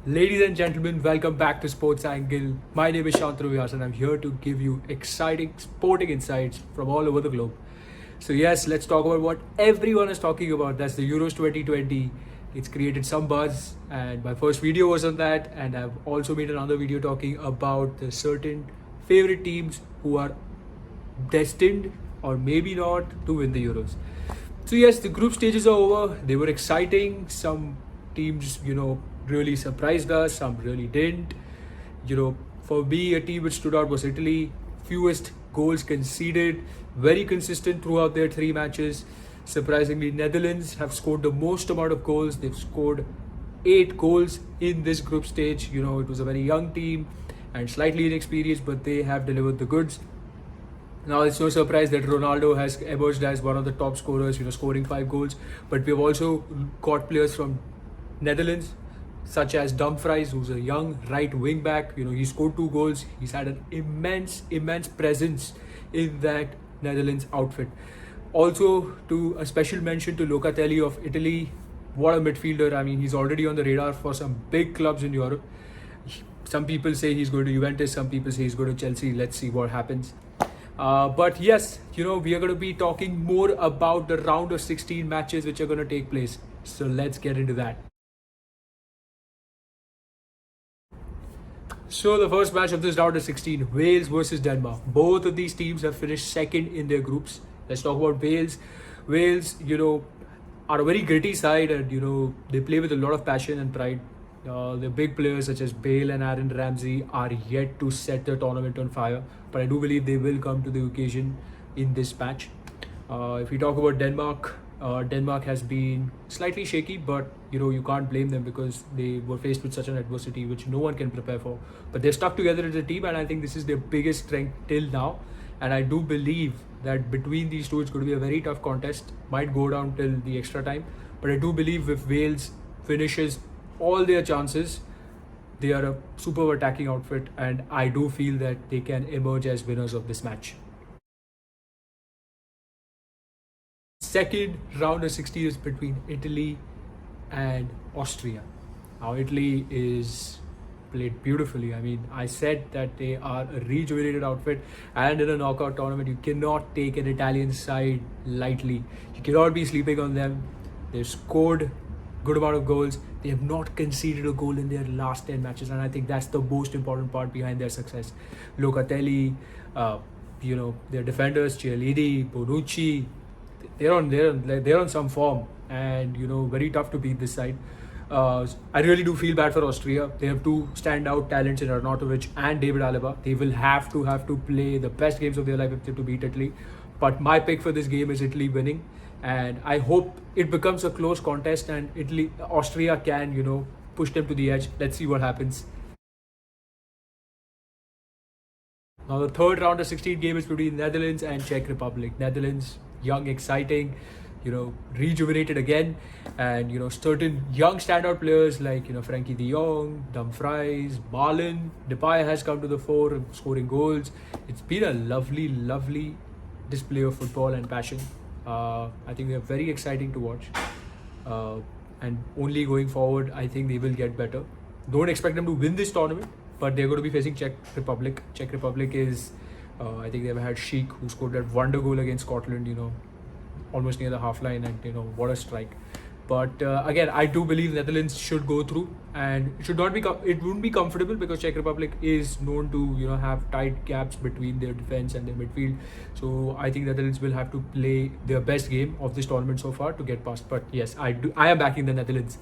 Ladies and gentlemen, welcome back to Sports Angle. My name is Shantanu Vyas and I'm here to give you exciting sporting insights from all over the globe. So yes, let's talk about what everyone is talking about. That's the Euros 2020. It's created some buzz and my first video was on that, and I've also made another video talking about the certain favorite teams who are destined or maybe not to win the Euros. So yes, the group stages are over. They were exciting. Some teams, really surprised us. Some really didn't. For me, a team which stood out was Italy. Fewest goals conceded. Very consistent throughout their three matches. Surprisingly, Netherlands have scored the most amount of goals. They've scored 8 goals in this group stage. It was a very young team and slightly inexperienced, but they have delivered the goods. Now it's no surprise that Ronaldo has emerged as one of the top scorers, scoring 5 goals. But we've also got players from Netherlands, such as Dumfries, who's a young right wing back. He scored 2 goals. He's had an immense presence in that Netherlands outfit. Also, to a special mention to Locatelli of Italy. What a midfielder! I mean, he's already on the radar for some big clubs in Europe. Some people say he's going to Juventus. Some people say he's going to Chelsea. Let's see what happens. But yes, we are going to be talking more about the round of 16 matches which are going to take place. So let's get into that. So the first match of this round of 16, Wales versus Denmark. Both of these teams have finished second in their groups. Let's talk about Wales. Wales, are a very gritty side, and they play with a lot of passion and pride. The big players such as Bale and Aaron Ramsey are yet to set the tournament on fire, but I do believe they will come to the occasion in this match. If we talk about Denmark, Denmark has been slightly shaky, but you can't blame them because they were faced with such an adversity which no one can prepare for. But they're stuck together as a team, and I think this is their biggest strength till now. And I do believe that between these two, it's going to be a very tough contest. Might go down till the extra time, but I do believe if Wales finishes all their chances, they are a superb attacking outfit, and I do feel that they can emerge as winners of this match. Second round of 16 is between Italy and Austria. Now Italy is played beautifully. I mean, I said that they are a rejuvenated outfit, and in a knockout tournament you cannot take an Italian side lightly. You cannot be sleeping on them. They've scored good amount of goals. They have not conceded a goal in their last 10 matches, and I think that's the most important part behind their success. Locatelli, their defenders, Chiellini, Bonucci, they're on some form, and very tough to beat this side. I really do feel bad for Austria. They have two standout talents in Arnautovic and David Alaba. They will have to play the best games of their life if they're to beat Italy. But my pick for this game is Italy winning, and I hope it becomes a close contest and Austria can push them to the edge. Let's see what happens. Now the third round of 16 game is between Netherlands and Czech Republic. Netherlands, young, exciting, rejuvenated again, and certain young standout players like Frankie De Jong, Dumfries, Marlon, Depay has come to the fore, scoring goals. It's been a lovely display of football and passion. I think they're very exciting to watch, and only going forward, I think they will get better. Don't expect them to win this tournament, but they're going to be facing Czech Republic. Czech Republic is, I think they've had Sheik, who scored that wonder goal against Scotland, almost near the half line, and what a strike. But again, I do believe Netherlands should go through, and it wouldn't be comfortable because Czech Republic is known to have tight gaps between their defense and their midfield. So I think Netherlands will have to play their best game of this tournament so far to get past. But yes, I am backing the Netherlands.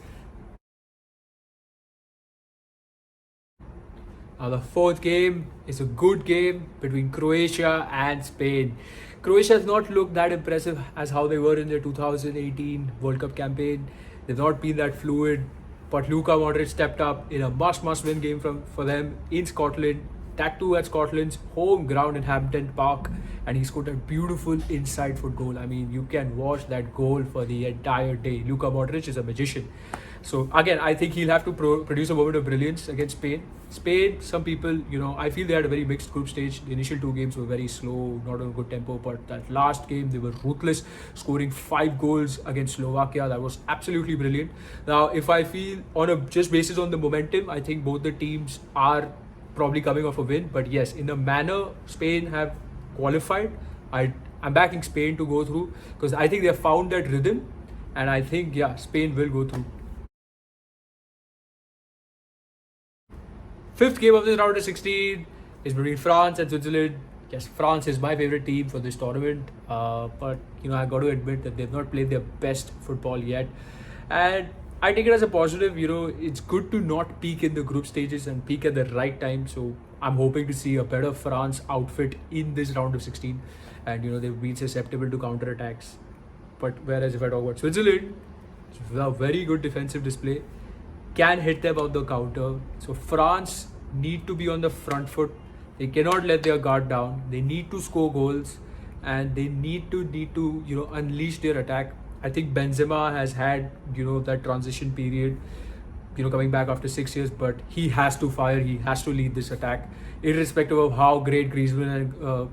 Now the fourth game is a good game between Croatia and Spain. Croatia has not looked that impressive as how they were in their 2018 World Cup campaign. They've not been that fluid, but Luka Modric stepped up in a must-win game for them in Scotland. That too at Scotland's home ground in Hampden Park, and he scored a beautiful inside foot goal. I mean, you can watch that goal for the entire day. Luka Modric is a magician. So again, I think he'll have to produce a moment of brilliance against Spain. Spain, some people, I feel they had a very mixed group stage. The initial two games were very slow, not on a good tempo, but that last game they were ruthless, scoring 5 goals against Slovakia. That was absolutely brilliant. Now, if I feel on a just basis on the momentum, I think both the teams are probably coming off a win. But yes, in the manner Spain have qualified, I'm backing Spain to go through because I think they have found that rhythm, and I think Spain will go through. Fifth game of this round of 16 is between France and Switzerland. Yes, France is my favorite team for this tournament, but I got to admit that they've not played their best football yet, and I take it as a positive. It's good to not peak in the group stages and peak at the right time. So I'm hoping to see a better France outfit in this round of 16, and they've been susceptible to counter attacks. But whereas if I talk about Switzerland, it's a very good defensive display, can hit them on the counter. So France need to be on the front foot. They cannot let their guard down. They need to score goals, and they need to unleash their attack. I think Benzema has had that transition period, coming back after 6 years, but he has to fire. He has to lead this attack, irrespective of how great Griezmann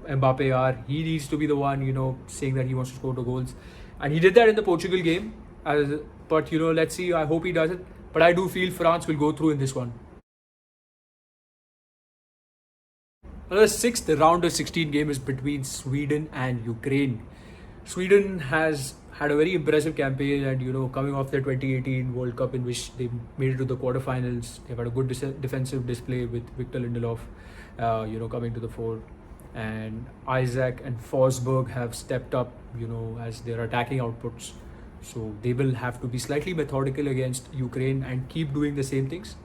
and Mbappe are. He needs to be the one saying that he wants to score the goals, and he did that in the Portugal game. But let's see. I hope he does it. But I do feel France will go through in this one. The sixth round of 16 game is between Sweden and Ukraine. Sweden has had a very impressive campaign, and coming off their 2018 World Cup in which they made it to the quarterfinals, they've had a good defensive display with Victor Lindelof, coming to the fore, and Isaac and Forsberg have stepped up, as their attacking outputs. So they will have to be slightly methodical against Ukraine and keep doing the same things.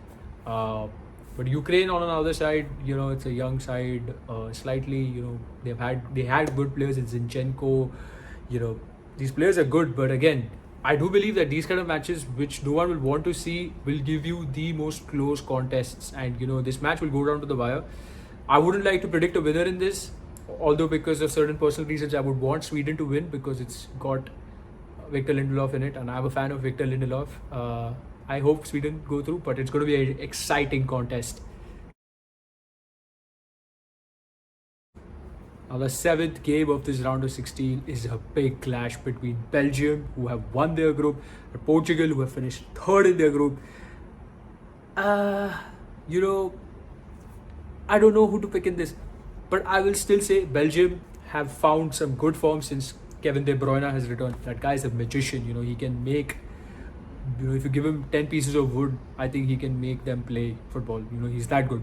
But Ukraine on another side, it's a young side. Slightly, they had good players in Zinchenko. These players are good, but again, I do believe that these kind of matches, which no one will want to see, will give you the most close contests, and this match will go down to the wire. I wouldn't like to predict a winner in this, although because of certain personal reasons, I would want Sweden to win because it's got Victor Lindelof in it, and I'm a fan of Victor Lindelof. I hope Sweden go through, but it's going to be an exciting contest. Now, the seventh game of this round of 16 is a big clash between Belgium, who have won their group, and Portugal, who have finished third in their group. I don't know who to pick in this, but I will still say Belgium have found some good form since Kevin De Bruyne has returned. That guy is a magician. He can make, if you give him 10 pieces of wood, I think he can make them play football. He's that good.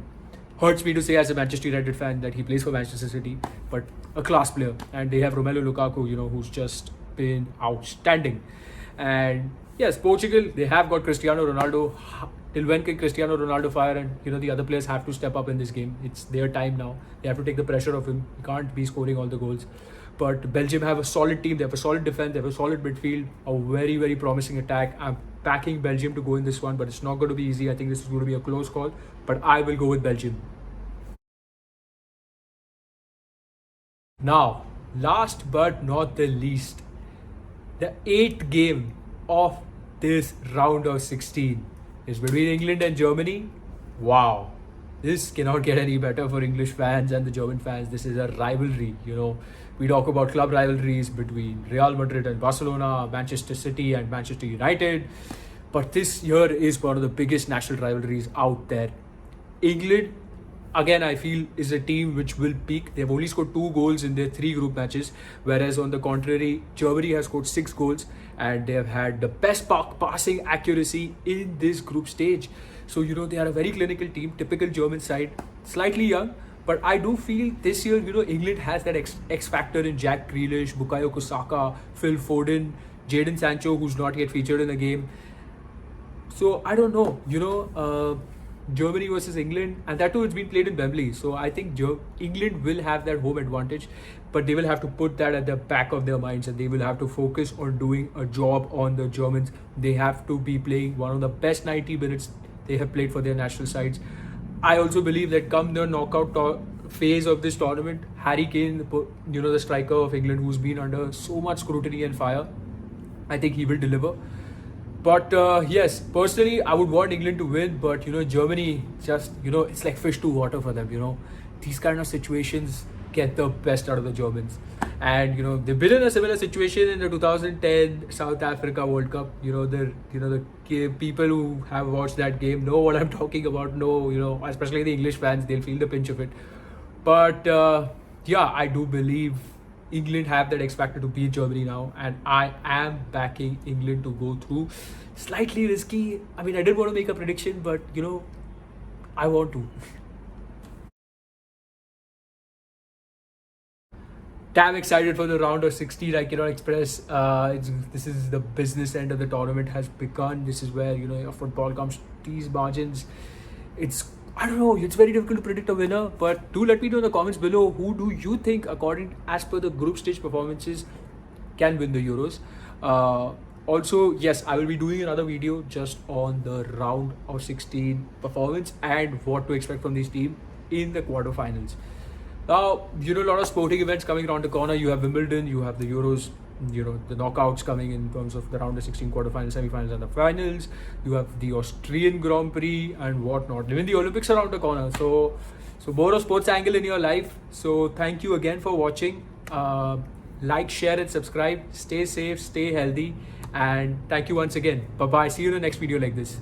Hurts me to say as a Manchester United fan that he plays for Manchester City, but a class player. And they have Romelu Lukaku, who's just been outstanding. And yes, Portugal, they have got Cristiano Ronaldo. Till when can Cristiano Ronaldo fire? And the other players have to step up in this game. It's their time now. They have to take the pressure off him. He can't be scoring all the goals. But Belgium have a solid team. They have a solid defense. They have a solid midfield. A very, very promising attack. I'm backing Belgium to go in this one, but it's not going to be easy. I think this is going to be a close call, but I will go with Belgium. Now, last but not the least, the eighth game of this round of 16 is between England and Germany. Wow. This cannot get any better for English fans and the German fans. This is a rivalry. We talk about club rivalries between Real Madrid and Barcelona, Manchester City and Manchester United. But this year is one of the biggest national rivalries out there. England, again, I feel is a team which will peak. They've only scored 2 goals in their 3 group matches. Whereas on the contrary, Germany has scored 6 goals and they have had the best passing accuracy in this group stage. So, they are a very clinical team, typical German side, slightly young. But I do feel this year, England has that X factor in Jack Grealish, Bukayo Saka, Phil Foden, Jadon Sancho, who's not yet featured in the game. So I don't know, Germany versus England, and that too it's been played in Wembley. So I think England will have that home advantage, but they will have to put that at the back of their minds, and they will have to focus on doing a job on the Germans. They have to be playing one of the best 90 minutes they have played for their national sides. I also believe that come the phase of this tournament, Harry Kane, the striker of England, who's been under so much scrutiny and fire, I think he will deliver. But yes, personally, I would want England to win. But Germany just it's like fish to water for them. These kind of situations get the best out of the Germans, and they've been in a similar situation in the 2010 South Africa World Cup. The people who have watched that game know what I'm talking about. Know especially the English fans, they'll feel the pinch of it. But yeah, I do believe England have that X factor to beat Germany now, and I am backing England to go through. Slightly risky. I mean, I didn't want to make a prediction, but I want to. Damn excited for the round of 16. I cannot express. This is the business end of the tournament has begun. This is where your football comes to these margins. It's I don't know. It's very difficult to predict a winner. But do let me know in the comments below, who do you think, according as per the group stage performances, can win the Euros. Also, yes, I will be doing another video just on the round of 16 performance and what to expect from this team in the quarterfinals. Now, a lot of sporting events coming around the corner. You have Wimbledon, you have the Euros, the knockouts coming in terms of the round of 16 quarterfinals, semi-finals and the finals. You have the Austrian Grand Prix and whatnot. Even the Olympics are around the corner. So more of sports angle in your life. So thank you again for watching. Like, share and subscribe. Stay safe, stay healthy. And thank you once again. Bye-bye. See you in the next video like this.